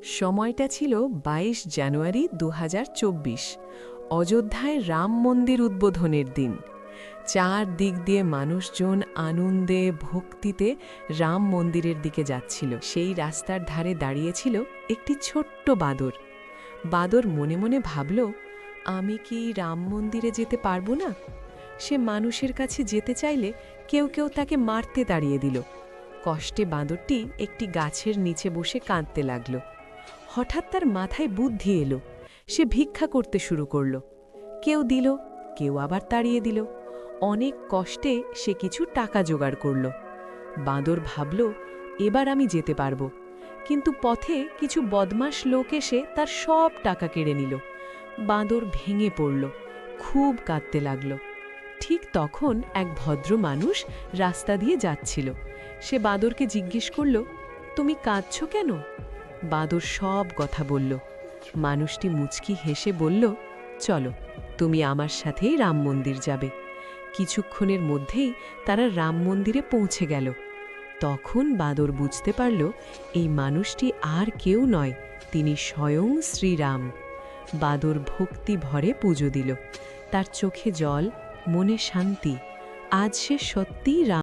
সময়টা ছিল ২২ জানুয়ারি ২০২৪। অযোধ্যায় রাম মন্দির উদ্বোধনের দিন। চারদিক দিয়ে মানুষজন আনন্দে ভক্তিতে রাম মন্দিরের দিকে যাচ্ছিল। সেই রাস্তার ধারে দাঁড়িয়েছিল একটি ছোট্ট বাদর। বাদর মনে মনে ভাবল, আমি কি রাম মন্দিরে যেতে পারবো না? সে মানুষের কাছে যেতে চাইলে কেউ কেউ তাকে মারতে তাড়িয়ে দিল। কষ্টে বাঁদরটি একটি গাছের নিচে বসে কাঁদতে লাগল। হঠাৎ তার মাথায় বুদ্ধি এলো। সে ভিক্ষা করতে শুরু করল। কেউ দিল, কেউ আবার তাড়িয়ে দিল। অনেক কষ্টে সে কিছু টাকা জোগাড় করল। বাঁদর ভাবল, এবার আমি যেতে পারব। কিন্তু পথে কিছু বদমাশ লোক এসে তার সব টাকা কেড়ে নিল। বাঁদর ভেঙে পড়ল, খুব কাঁদতে লাগল। ঠিক তখন এক ভদ্র মানুষ রাস্তা দিয়ে যাচ্ছিল। সে বাঁদরকে জিজ্ঞেস করল, তুমি কাঁদছ কেন? বাঁদর সব কথা বলল। মানুষটি মুচকি হেসে বলল, চলো, তুমি আমার সাথেই রাম মন্দির যাবে। কিছুক্ষণের মধ্যেই তারা রাম মন্দিরে পৌঁছে গেল। তখন বাঁদর বুঝতে পারল, এই মানুষটি আর কেউ নয়, তিনি স্বয়ং শ্রীরাম। বাঁদর ভক্তি ভরে পুজো দিল। তার চোখে জল, মনে শান্তি। আজ সে সত্যিই রাম।